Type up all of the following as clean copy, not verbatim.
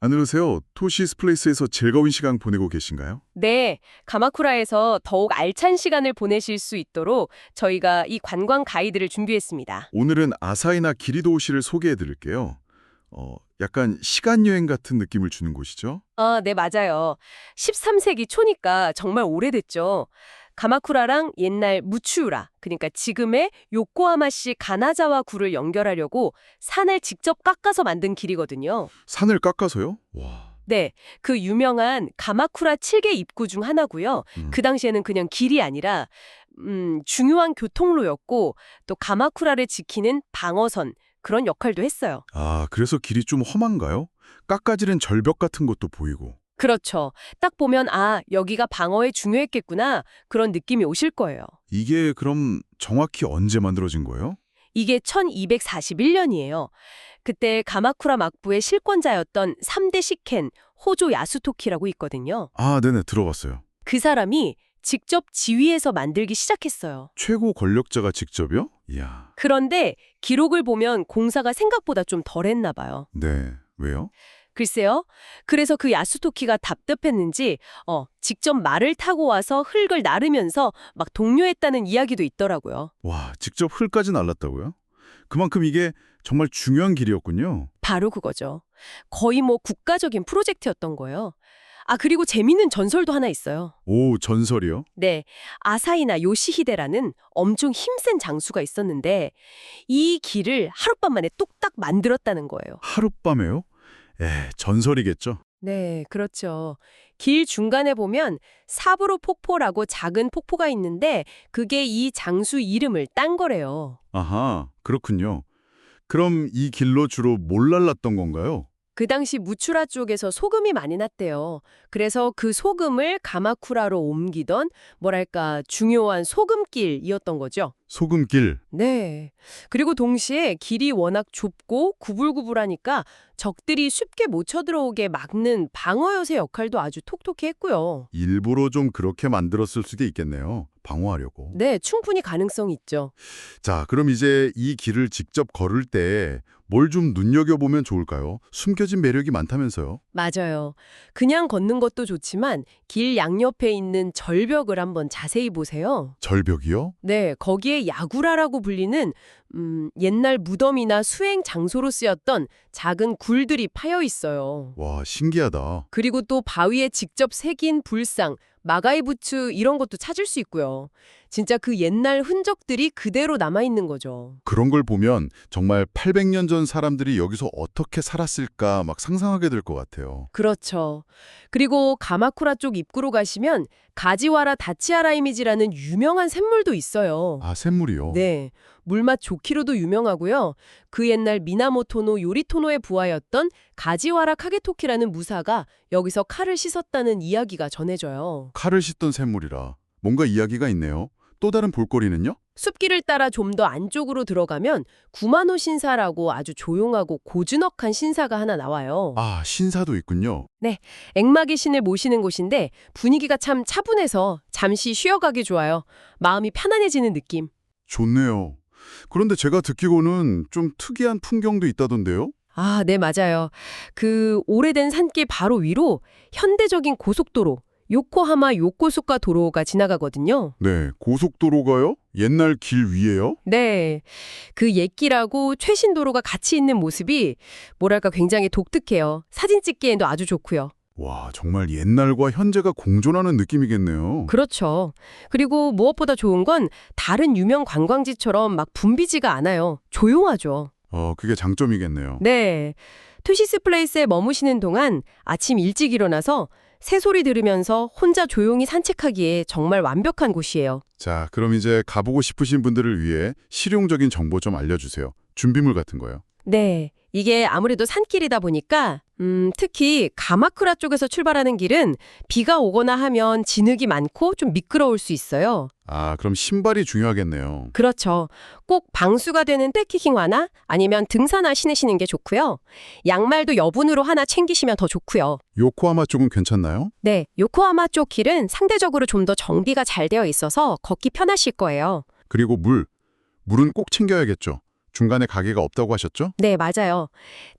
안녕하세요. 토시스 플레이스에서 즐거운 시간 보내고 계신가요? 네, 가마쿠라에서 더욱 알찬 시간을 보내실 수 있도록 저희가 이 관광 가이드를 준비했습니다. 오늘은 아사히나 기리도시를 소개해 드릴게요. 약간 시간 여행 같은 느낌을 주는 곳이죠? 아, 네, 맞아요. 13세기 초니까 정말 오래됐죠. 가마쿠라랑 옛날 무츠우라, 그러니까 지금의 요코하마시 가나자와 구를 연결하려고 산을 직접 깎아서 만든 길이거든요. 산을 깎아서요? 와. 네, 그 유명한 가마쿠라 7개 입구 중 하나고요. 음. 그 당시에는 그냥 길이 아니라 중요한 교통로였고 또 가마쿠라를 지키는 방어선 그런 역할도 했어요. 아, 그래서 길이 좀 험한가요? 깎아지른 절벽 같은 것도 보이고. 그렇죠. 딱 보면 아, 여기가 방어에 중요했겠구나 그런 느낌이 오실 거예요. 이게 그럼 정확히 언제 만들어진 거예요? 이게 1241년이에요. 그때 가마쿠라 막부의 실권자였던 3대 시켄 호조 야수토키라고 있거든요. 아, 네네, 들어봤어요. 그 사람이 직접 지휘해서 만들기 시작했어요. 최고 권력자가 직접요? 이야. 그런데 기록을 보면 공사가 생각보다 좀 덜했나 봐요. 네, 왜요? 글쎄요. 그래서 그 야수토키가 답답했는지 직접 말을 타고 와서 흙을 나르면서 막 독려했다는 이야기도 있더라고요. 와, 직접 흙까지 날랐다고요? 그만큼 이게 정말 중요한 길이었군요. 바로 그거죠. 거의 뭐 국가적인 프로젝트였던 거예요. 아, 그리고 재밌는 전설도 하나 있어요. 오, 전설이요? 네, 아사히나 요시히데라는 엄청 힘센 장수가 있었는데 이 길을 하룻밤 만에 뚝딱 만들었다는 거예요. 하룻밤에요? 전설이겠죠? 네, 그렇죠. 길 중간에 보면 사부로 폭포라고 작은 폭포가 있는데 그게 이 장수 이름을 딴 거래요. 아하, 그렇군요. 그럼 이 길로 주로 뭘 날랐던 건가요? 그 당시 무추라 쪽에서 소금이 많이 났대요. 그래서 그 소금을 가마쿠라로 옮기던 뭐랄까 중요한 소금길이었던 거죠. 소금길. 네. 그리고 동시에 길이 워낙 좁고 구불구불하니까 적들이 쉽게 못 쳐들어오게 막는 방어 요새 역할도 아주 톡톡히 했고요. 일부러 좀 그렇게 만들었을 수도 있겠네요. 방어하려고. 네, 충분히 가능성이 있죠. 자, 그럼 이제 이 길을 직접 걸을 때 뭘 좀 눈여겨보면 좋을까요? 숨겨진 매력이 많다면서요? 맞아요. 그냥 걷는 것도 좋지만 길 양옆에 있는 절벽을 한번 자세히 보세요. 절벽이요? 네, 거기에 야구라라고 불리는 옛날 무덤이나 수행 장소로 쓰였던 작은 굴들이 파여 있어요. 와, 신기하다. 그리고 또 바위에 직접 새긴 불상, 마가이부츠 이런 것도 찾을 수 있고요. 진짜 그 옛날 흔적들이 그대로 남아있는 거죠. 그런 걸 보면 정말 800년 전 사람들이 여기서 어떻게 살았을까 막 상상하게 될 것 같아요. 그렇죠. 그리고 가마쿠라 쪽 입구로 가시면 가지와라 다치아라 이미지라는 유명한 샘물도 있어요. 아, 샘물이요? 네, 물맛 좋기로도 유명하고요. 그 옛날 미나모토노 요리토노의 부하였던 가지와라 카게토키라는 무사가 여기서 칼을 씻었다는 이야기가 전해져요. 칼을 씻던 샘물이라. 뭔가 이야기가 있네요. 또 다른 볼거리는요? 숲길을 따라 좀 더 안쪽으로 들어가면 구마노 신사라고 아주 조용하고 고즈넉한 신사가 하나 나와요. 아, 신사도 있군요. 액마기 신을 모시는 곳인데 분위기가 참 차분해서 잠시 쉬어가기 좋아요. 마음이 편안해지는 느낌. 좋네요. 그런데 제가 듣기로는 좀 특이한 풍경도 있다던데요? 아, 네, 맞아요. 그 오래된 산길 바로 위로 현대적인 고속도로, 요코하마 요코수카 도로가 지나가거든요. 네, 고속도로가요? 옛날 길 위에요? 네, 그 옛길하고 최신 도로가 같이 있는 모습이 뭐랄까 굉장히 독특해요. 사진 찍기에도 아주 좋고요. 와, 정말 옛날과 현재가 공존하는 느낌이겠네요. 그렇죠. 그리고 무엇보다 좋은 건 다른 유명 관광지처럼 막 붐비지가 않아요. 조용하죠. 그게 장점이겠네요. 네. 투시스 플레이스에 머무시는 동안 아침 일찍 일어나서 새소리 들으면서 혼자 조용히 산책하기에 정말 완벽한 곳이에요. 자, 그럼 이제 가보고 싶으신 분들을 위해 실용적인 정보 좀 알려주세요. 준비물 같은 거요. 네. 이게 아무래도 산길이다 보니까 특히 가마쿠라 쪽에서 출발하는 길은 비가 오거나 하면 진흙이 많고 좀 미끄러울 수 있어요. 아, 그럼 신발이 중요하겠네요. 그렇죠. 꼭 방수가 되는 트레킹화나 아니면 등산화 신으시는 게 좋고요. 양말도 여분으로 하나 챙기시면 더 좋고요. 요코하마 쪽은 괜찮나요? 네, 요코하마 쪽 길은 상대적으로 좀 더 정비가 잘 되어 있어서 걷기 편하실 거예요. 그리고 물은 꼭 챙겨야겠죠. 중간에 가게가 없다고 하셨죠? 네, 맞아요.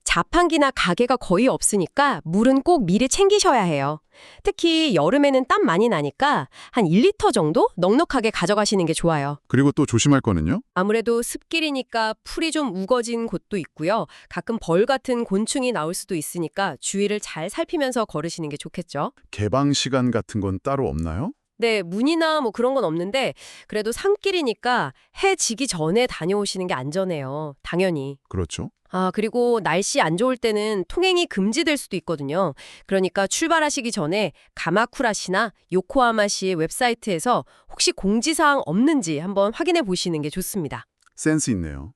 자판기나 가게가 거의 없으니까 물은 꼭 미리 챙기셔야 해요. 특히 여름에는 땀 많이 나니까 한 1리터 정도 넉넉하게 가져가시는 게 좋아요. 그리고 또 조심할 거는요? 아무래도 습길이니까 풀이 좀 우거진 곳도 있고요. 가끔 벌 같은 곤충이 나올 수도 있으니까 주위를 잘 살피면서 걸으시는 게 좋겠죠. 개방 시간 같은 건 따로 없나요? 네, 문이나 뭐 그런 건 없는데 그래도 산길이니까 해 지기 전에 다녀오시는 게 안전해요. 당연히. 그렇죠. 아, 그리고 날씨 안 좋을 때는 통행이 금지될 수도 있거든요. 그러니까 출발하시기 전에 가마쿠라시나 요코하마시 웹사이트에서 혹시 공지사항 없는지 한번 확인해 보시는 게 좋습니다. 센스 있네요.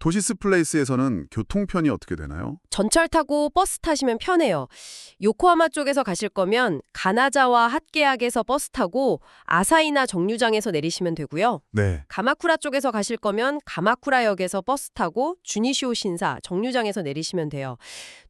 도시스 플레이스에서는 교통편이 어떻게 되나요? 전철 타고 버스 타시면 편해요. 요코하마 쪽에서 가실 거면 가나자와 핫계역에서 버스 타고 아사히나 정류장에서 내리시면 되고요. 네. 가마쿠라 쪽에서 가실 거면 가마쿠라역에서 버스 타고 주니시오 신사 정류장에서 내리시면 돼요.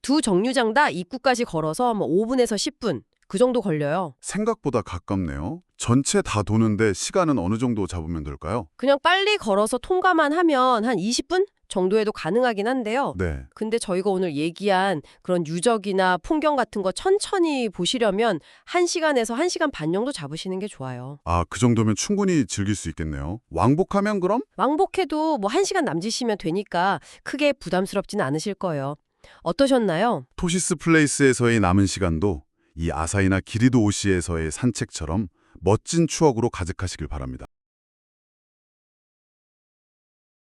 두 정류장 다 입구까지 걸어서 5분에서 10분 그 정도 걸려요. 생각보다 가깝네요. 전체 다 도는데 시간은 어느 정도 잡으면 될까요? 그냥 빨리 걸어서 통과만 하면 한 20분 정도에도 가능하긴 한데요. 네. 근데 저희가 오늘 얘기한 그런 유적이나 풍경 같은 거 천천히 보시려면 1시간에서 1시간 반 정도 잡으시는 게 좋아요. 아, 그 정도면 충분히 즐길 수 있겠네요. 왕복하면 그럼? 왕복해도 1시간 남짓이면 되니까 크게 부담스럽지는 않으실 거예요. 어떠셨나요? 토시스 플레이스에서의 남은 시간도 이 아사히나 기리도 오시에서의 산책처럼 멋진 추억으로 가득하시길 바랍니다.